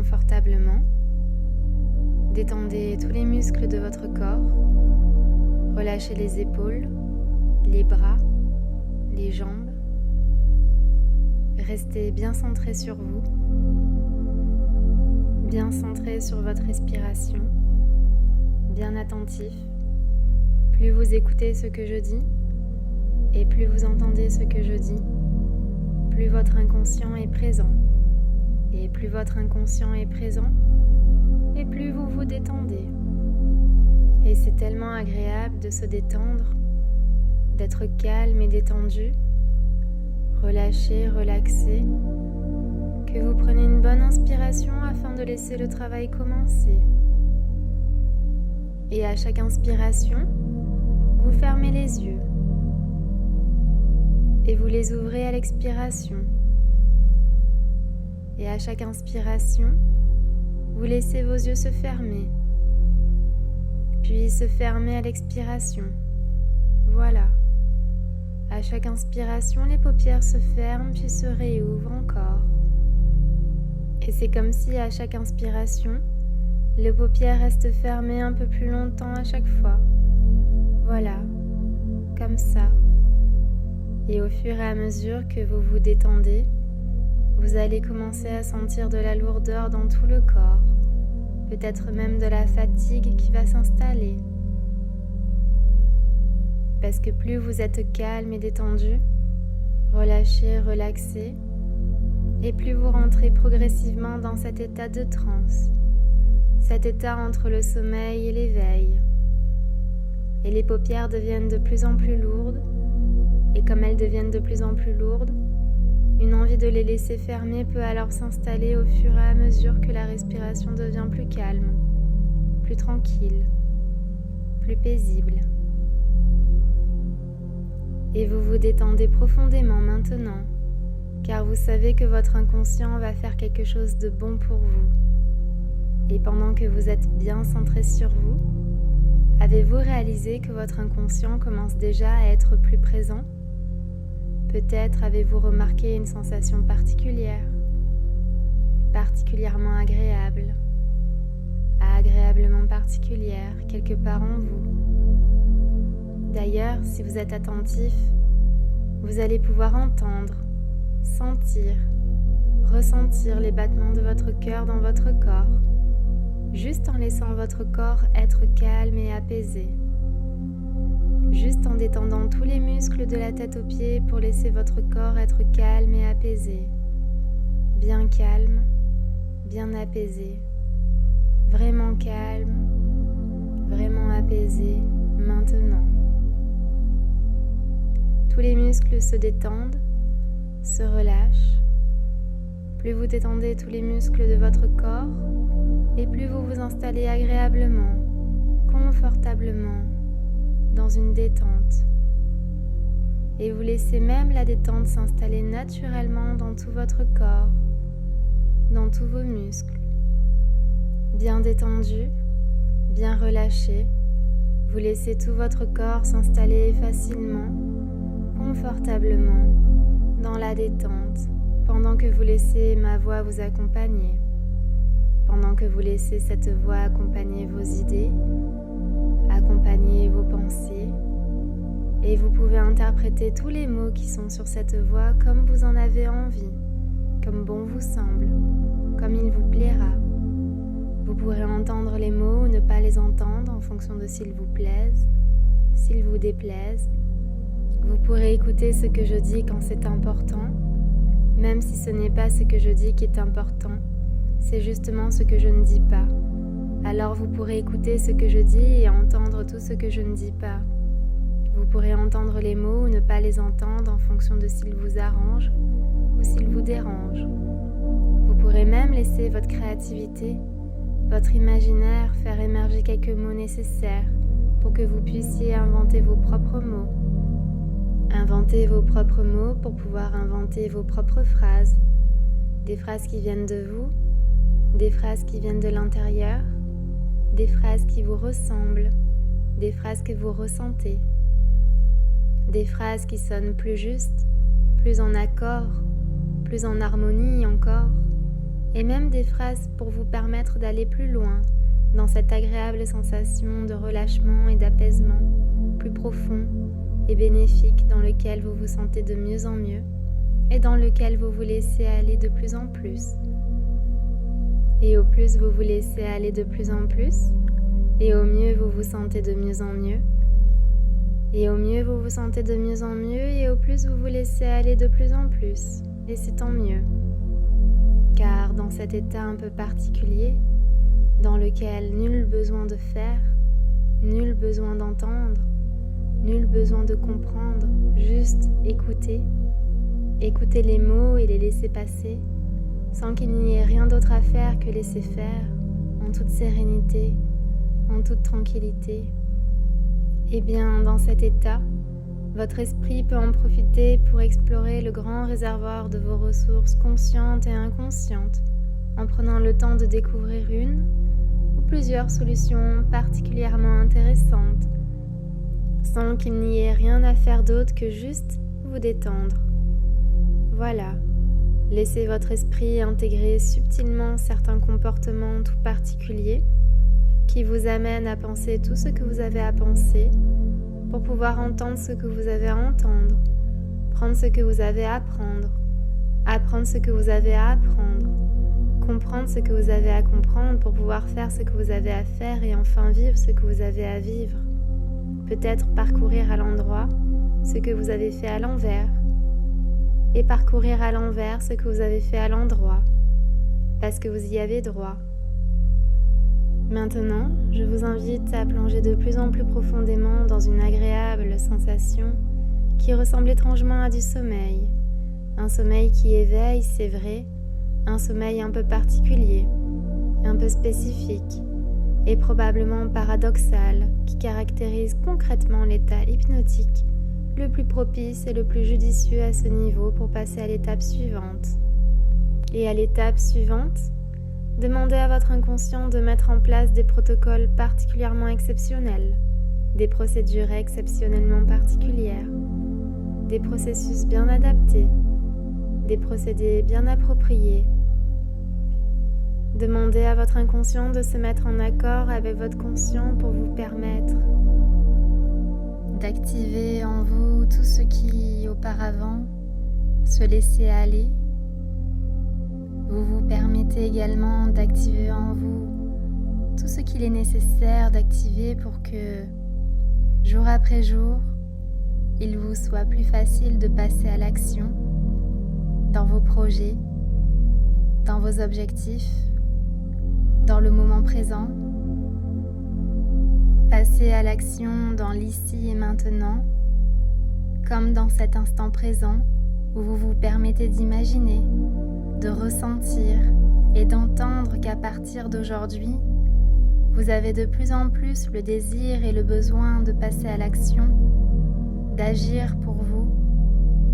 confortablement. Détendez tous les muscles de votre corps. Relâchez les épaules, les bras, les jambes. Restez bien centré sur vous, bien centré sur votre respiration, bien attentif. Plus vous écoutez ce que je dis et plus vous entendez ce que je dis, plus votre inconscient est présent. Et plus votre inconscient est présent, et plus vous vous détendez. Et c'est tellement agréable de se détendre, d'être calme et détendu, relâché, relaxé, que vous prenez une bonne inspiration afin de laisser le travail commencer. Et à chaque inspiration, vous fermez les yeux et vous les ouvrez à l'expiration. Et à chaque inspiration, vous laissez vos yeux se fermer, puis se fermer à l'expiration. Voilà. À chaque inspiration, les paupières se ferment puis se réouvrent encore. Et c'est comme si à chaque inspiration, les paupières restent fermées un peu plus longtemps à chaque fois. Voilà, comme ça. Et au fur et à mesure que vous vous détendez, vous allez commencer à sentir de la lourdeur dans tout le corps, peut-être même de la fatigue qui va s'installer. Parce que plus vous êtes calme et détendu, relâché, relaxé, et plus vous rentrez progressivement dans cet état de transe, cet état entre le sommeil et l'éveil. Et les paupières deviennent de plus en plus lourdes, et comme elles deviennent de plus en plus lourdes, une envie de les laisser fermer peut alors s'installer au fur et à mesure que la respiration devient plus calme, plus tranquille, plus paisible. Et vous vous détendez profondément maintenant, car vous savez que votre inconscient va faire quelque chose de bon pour vous. Et pendant que vous êtes bien centré sur vous, avez-vous réalisé que votre inconscient commence déjà à être plus présent ? Peut-être avez-vous remarqué une sensation particulière, particulièrement agréable, agréablement particulière quelque part en vous. D'ailleurs, si vous êtes attentif, vous allez pouvoir entendre, sentir, ressentir les battements de votre cœur dans votre corps, juste en laissant votre corps être calme et apaisé. Juste en détendant tous les muscles de la tête aux pieds pour laisser votre corps être calme et apaisé. Bien calme, bien apaisé. Vraiment calme, vraiment apaisé maintenant. Tous les muscles se détendent, se relâchent. Plus vous détendez tous les muscles de votre corps, et plus vous vous installez agréablement, confortablement, dans une détente. Et vous laissez même la détente s'installer naturellement dans tout votre corps, dans tous vos muscles. Bien détendu, bien relâché, vous laissez tout votre corps s'installer facilement, confortablement, dans la détente, pendant que vous laissez ma voix vous accompagner, pendant que vous laissez cette voix accompagner vos idées, accompagner vos pensées, et vous pouvez interpréter tous les mots qui sont sur cette voix comme vous en avez envie, comme bon vous semble, comme il vous plaira. Vous pourrez entendre les mots ou ne pas les entendre en fonction de s'ils vous plaisent, s'ils vous déplaisent. Vous pourrez écouter ce que je dis quand c'est important, même si ce n'est pas ce que je dis qui est important, c'est justement ce que je ne dis pas. Alors vous pourrez écouter ce que je dis et entendre tout ce que je ne dis pas. Vous pourrez entendre les mots ou ne pas les entendre en fonction de s'ils vous arrangent ou s'ils vous dérangent. Vous pourrez même laisser votre créativité, votre imaginaire faire émerger quelques mots nécessaires pour que vous puissiez inventer vos propres mots. Inventez vos propres mots pour pouvoir inventer vos propres phrases. Des phrases qui viennent de vous, des phrases qui viennent de l'intérieur, des phrases qui vous ressemblent, des phrases que vous ressentez, des phrases qui sonnent plus justes, plus en accord, plus en harmonie encore, et même des phrases pour vous permettre d'aller plus loin dans cette agréable sensation de relâchement et d'apaisement plus profond et bénéfique dans lequel vous vous sentez de mieux en mieux et dans lequel vous vous laissez aller de plus en plus. Et au plus vous vous laissez aller de plus en plus, et au mieux vous vous sentez de mieux en mieux, et au mieux vous vous sentez de mieux en mieux, et au plus vous vous laissez aller de plus en plus, et c'est tant mieux. Car dans cet état un peu particulier, dans lequel nul besoin de faire, nul besoin d'entendre, nul besoin de comprendre, juste écouter, écouter les mots et les laisser passer, sans qu'il n'y ait rien d'autre à faire que laisser faire, en toute sérénité, en toute tranquillité. Et bien, dans cet état, votre esprit peut en profiter pour explorer le grand réservoir de vos ressources conscientes et inconscientes, en prenant le temps de découvrir une ou plusieurs solutions particulièrement intéressantes, sans qu'il n'y ait rien à faire d'autre que juste vous détendre. Voilà, laissez votre esprit intégrer subtilement certains comportements tout particuliers qui vous amènent à penser tout ce que vous avez à penser pour pouvoir entendre ce que vous avez à entendre, prendre ce que vous avez à apprendre, apprendre ce que vous avez à apprendre, comprendre ce que vous avez à comprendre pour pouvoir faire ce que vous avez à faire et enfin vivre ce que vous avez à vivre. Peut-être parcourir à l'endroit ce que vous avez fait à l'envers et parcourir à l'envers ce que vous avez fait à l'endroit parce que vous y avez droit. Maintenant, je vous invite à plonger de plus en plus profondément dans une agréable sensation qui ressemble étrangement à du sommeil. Un sommeil qui éveille, c'est vrai, un sommeil un peu particulier, un peu spécifique et probablement paradoxal qui caractérise concrètement l'état hypnotique le plus propice et le plus judicieux à ce niveau pour passer à l'étape suivante. Et à l'étape suivante, demandez à votre inconscient de mettre en place des protocoles particulièrement exceptionnels, des procédures exceptionnellement particulières, des processus bien adaptés, des procédés bien appropriés. Demandez à votre inconscient de se mettre en accord avec votre conscient pour vous permettre d'activer en vous tout ce qui, auparavant, se laissait aller. Vous vous permettez également d'activer en vous tout ce qu'il est nécessaire d'activer pour que, jour après jour, il vous soit plus facile de passer à l'action dans vos projets, dans vos objectifs, dans le moment présent. Passer à l'action dans l'ici et maintenant, comme dans cet instant présent où vous vous permettez d'imaginer, de ressentir et d'entendre qu'à partir d'aujourd'hui, vous avez de plus en plus le désir et le besoin de passer à l'action, d'agir pour vous,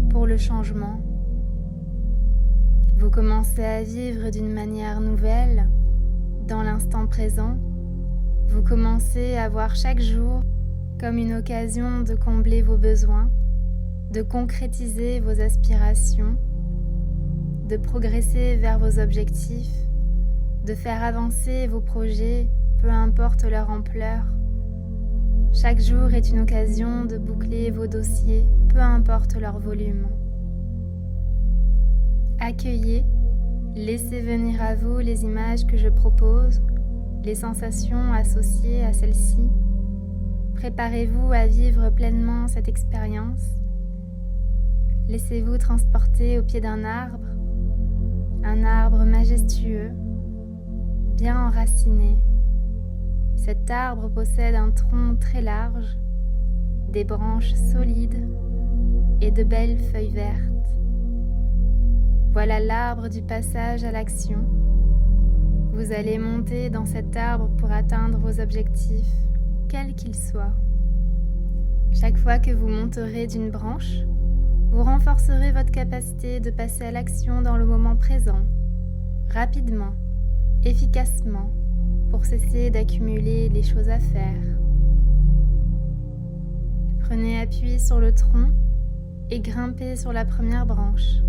pour le changement. Vous commencez à vivre d'une manière nouvelle, dans l'instant présent. Vous commencez à voir chaque jour comme une occasion de combler vos besoins, de concrétiser vos aspirations, de progresser vers vos objectifs, de faire avancer vos projets, peu importe leur ampleur. Chaque jour est une occasion de boucler vos dossiers, peu importe leur volume. Accueillez, laissez venir à vous les images que je propose, les sensations associées à celles-ci. Préparez-vous à vivre pleinement cette expérience. Laissez-vous transporter au pied d'un arbre majestueux, bien enraciné. Cet arbre possède un tronc très large, des branches solides et de belles feuilles vertes. Voilà l'arbre du passage à l'action. Vous allez monter dans cet arbre pour atteindre vos objectifs, quels qu'ils soient. Chaque fois que vous monterez d'une branche, vous renforcerez votre capacité de passer à l'action dans le moment présent, rapidement, efficacement, pour cesser d'accumuler les choses à faire. Prenez appui sur le tronc et grimpez sur la première branche.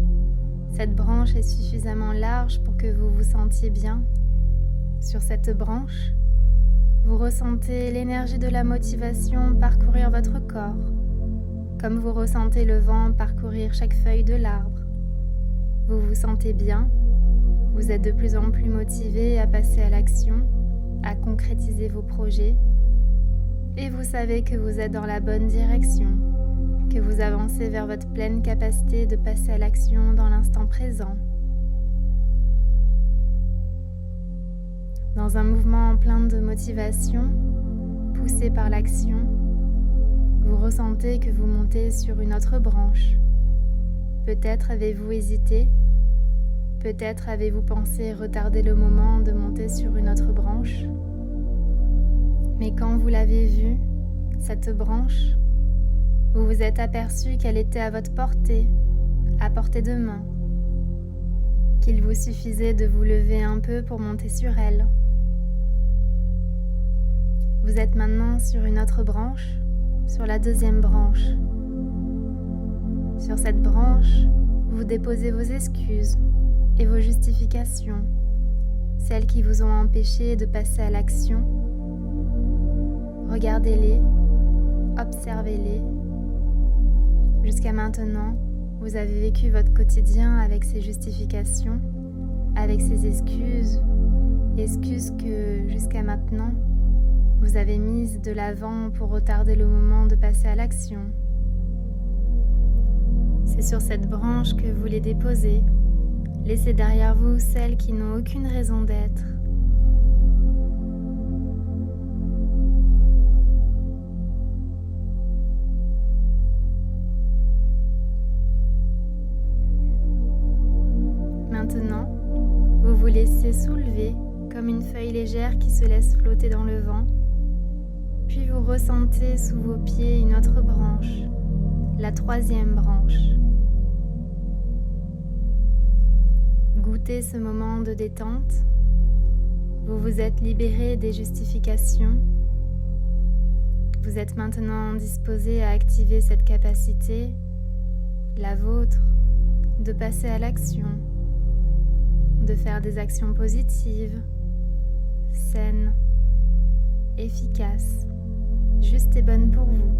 Cette branche est suffisamment large pour que vous vous sentiez bien. Sur cette branche, vous ressentez l'énergie de la motivation parcourir votre corps, comme vous ressentez le vent parcourir chaque feuille de l'arbre. Vous vous sentez bien, vous êtes de plus en plus motivé à passer à l'action, à concrétiser vos projets, et vous savez que vous êtes dans la bonne direction, que vous avancez vers votre pleine capacité de passer à l'action dans l'instant présent. Dans un mouvement plein de motivation, poussé par l'action, vous ressentez que vous montez sur une autre branche. Peut-être avez-vous hésité, peut-être avez-vous pensé retarder le moment de monter sur une autre branche. Mais quand vous l'avez vue, cette branche, vous vous êtes aperçu qu'elle était à votre portée, à portée de main, qu'il vous suffisait de vous lever un peu pour monter sur elle. Vous êtes maintenant sur une autre branche, sur la deuxième branche. Sur cette branche, vous déposez vos excuses et vos justifications, celles qui vous ont empêché de passer à l'action. Regardez-les, observez-les. Jusqu'à maintenant, vous avez vécu votre quotidien avec ces justifications, avec ces excuses que jusqu'à maintenant, vous avez mises de l'avant pour retarder le moment de passer à l'action. C'est sur cette branche que vous les déposez. Laissez derrière vous celles qui n'ont aucune raison d'être. Maintenant, vous vous laissez soulever comme une feuille légère qui se laisse flotter dans le vent. Puis vous ressentez sous vos pieds une autre branche, la troisième branche. Goûtez ce moment de détente. Vous vous êtes libéré des justifications. Vous êtes maintenant disposé à activer cette capacité, la vôtre, de passer à l'action, de faire des actions positives, saines, efficaces, justes et bonnes pour vous.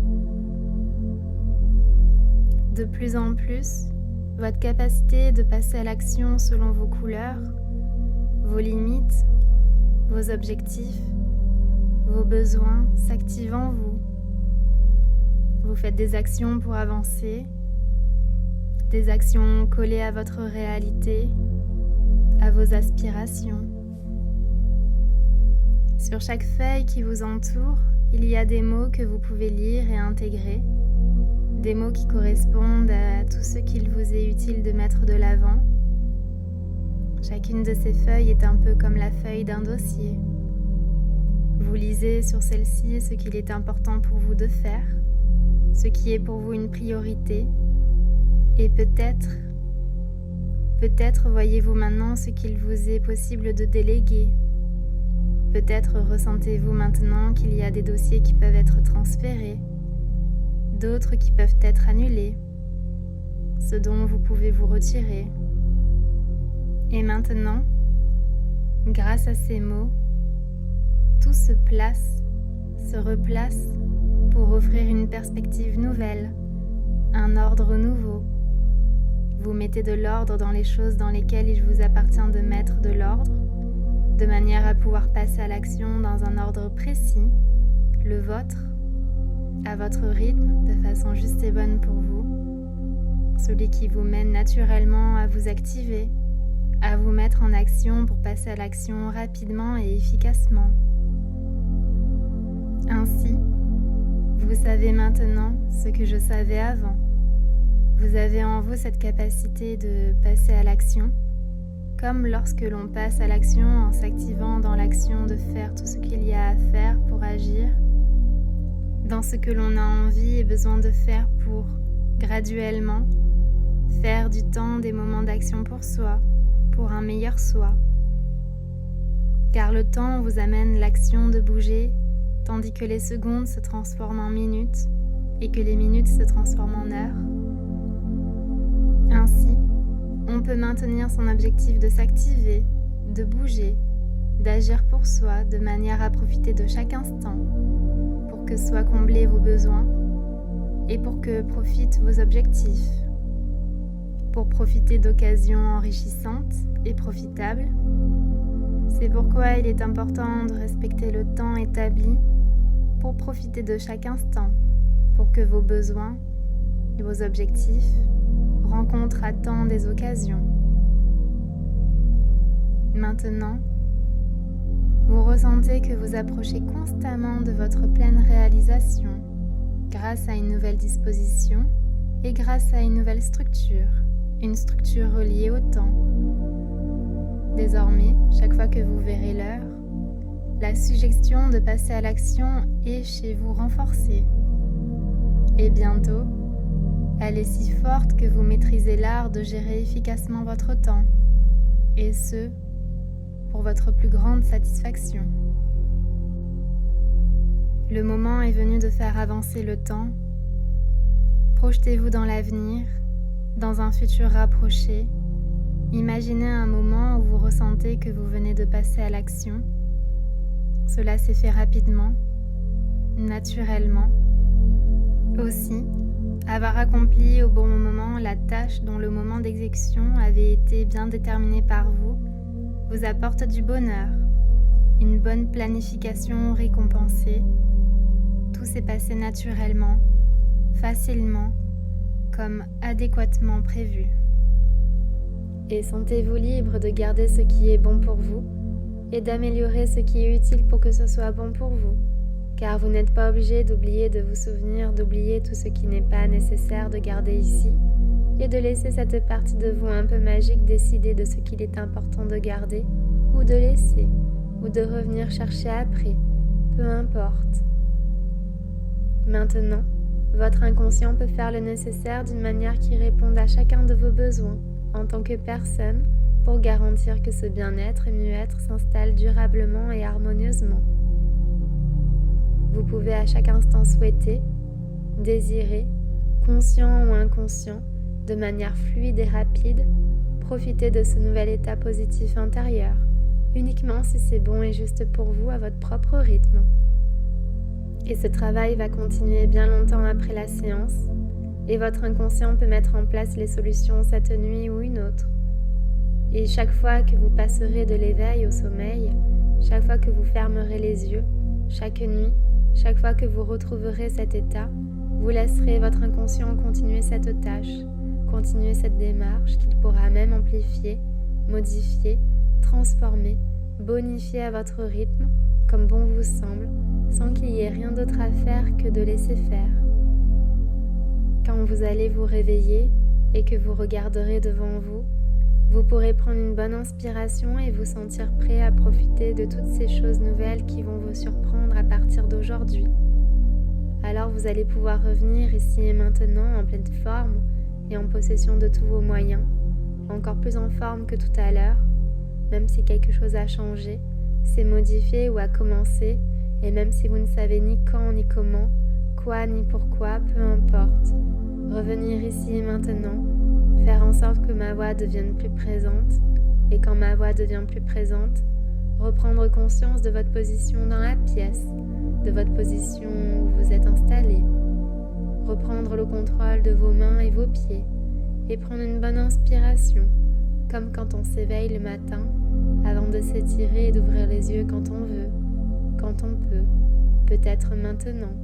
De plus en plus, votre capacité de passer à l'action selon vos couleurs, vos limites, vos objectifs, vos besoins s'activent en vous. Vous faites des actions pour avancer, des actions collées à votre réalité, à vos aspirations. Sur chaque feuille qui vous entoure, il y a des mots que vous pouvez lire et intégrer, des mots qui correspondent à tout ce qu'il vous est utile de mettre de l'avant. Chacune de ces feuilles est un peu comme la feuille d'un dossier. Vous lisez sur celle-ci ce qu'il est important pour vous de faire, ce qui est pour vous une priorité, et peut-être voyez-vous maintenant ce qu'il vous est possible de déléguer. Peut-être ressentez-vous maintenant qu'il y a des dossiers qui peuvent être transférés, d'autres qui peuvent être annulés, ce dont vous pouvez vous retirer. Et maintenant, grâce à ces mots, tout se place, se replace pour offrir une perspective nouvelle, un ordre nouveau. Vous mettez de l'ordre dans les choses dans lesquelles il vous appartient de mettre de l'ordre, de manière à pouvoir passer à l'action dans un ordre précis, le vôtre, à votre rythme, de façon juste et bonne pour vous, celui qui vous mène naturellement à vous activer, à vous mettre en action pour passer à l'action rapidement et efficacement. Ainsi, vous savez maintenant ce que je savais avant. Vous avez en vous cette capacité de passer à l'action, comme lorsque l'on passe à l'action en s'activant dans l'action de faire tout ce qu'il y a à faire pour agir, dans ce que l'on a envie et besoin de faire pour, graduellement, faire du temps des moments d'action pour soi, pour un meilleur soi. Car le temps vous amène l'action de bouger, tandis que les secondes se transforment en minutes et que les minutes se transforment en heures. Ainsi, on peut maintenir son objectif de s'activer, de bouger, d'agir pour soi de manière à profiter de chaque instant pour que soient comblés vos besoins et pour que profitent vos objectifs. Pour profiter d'occasions enrichissantes et profitables, c'est pourquoi il est important de respecter le temps établi pour profiter de chaque instant pour que vos besoins et vos objectifs rencontrent à temps des occasions. Maintenant, vous ressentez que vous approchez constamment de votre pleine réalisation grâce à une nouvelle disposition et grâce à une nouvelle structure, une structure reliée au temps. Désormais, chaque fois que vous verrez l'heure, la suggestion de passer à l'action est chez vous renforcée. Et bientôt, elle est si forte que vous maîtrisez l'art de gérer efficacement votre temps, et ce, pour votre plus grande satisfaction. Le moment est venu de faire avancer le temps. Projetez-vous dans l'avenir, dans un futur rapproché. Imaginez un moment où vous ressentez que vous venez de passer à l'action. Cela s'est fait rapidement, naturellement. Aussi, avoir accompli au bon moment la tâche dont le moment d'exécution avait été bien déterminé par vous apporte du bonheur, une bonne planification récompensée. Tout s'est passé naturellement, facilement, comme adéquatement prévu. Et sentez-vous libre de garder ce qui est bon pour vous et d'améliorer ce qui est utile pour que ce soit bon pour vous, car vous n'êtes pas obligé d'oublier de vous souvenir, d'oublier tout ce qui n'est pas nécessaire de garder ici et de laisser cette partie de vous un peu magique décider de ce qu'il est important de garder ou de laisser ou de revenir chercher après, peu importe. Maintenant, votre inconscient peut faire le nécessaire d'une manière qui réponde à chacun de vos besoins en tant que personne pour garantir que ce bien-être et mieux-être s'installe durablement et harmonieusement. Vous pouvez à chaque instant souhaiter, désirer, conscient ou inconscient, de manière fluide et rapide, profiter de ce nouvel état positif intérieur, uniquement si c'est bon et juste pour vous à votre propre rythme. Et ce travail va continuer bien longtemps après la séance, et votre inconscient peut mettre en place les solutions cette nuit ou une autre. Et chaque fois que vous passerez de l'éveil au sommeil, chaque fois que vous fermerez les yeux, chaque nuit, chaque fois que vous retrouverez cet état, vous laisserez votre inconscient continuer cette tâche, continuer cette démarche qu'il pourra même amplifier, modifier, transformer, bonifier à votre rythme, comme bon vous semble, sans qu'il y ait rien d'autre à faire que de laisser faire. Quand vous allez vous réveiller et que vous regarderez devant vous, vous pourrez prendre une bonne inspiration et vous sentir prêt à profiter de toutes ces choses nouvelles qui vont vous surprendre à partir d'aujourd'hui. Alors vous allez pouvoir revenir ici et maintenant en pleine forme et en possession de tous vos moyens, encore plus en forme que tout à l'heure, même si quelque chose a changé, s'est modifié ou a commencé, et même si vous ne savez ni quand ni comment, quoi ni pourquoi, peu importe. Revenir ici et maintenant, faire en sorte que ma voix devienne plus présente, et quand ma voix devient plus présente, reprendre conscience de votre position dans la pièce, de votre position où vous êtes installé, reprendre le contrôle de vos mains et vos pieds, et prendre une bonne inspiration, comme quand on s'éveille le matin, avant de s'étirer et d'ouvrir les yeux quand on veut, quand on peut, peut-être maintenant.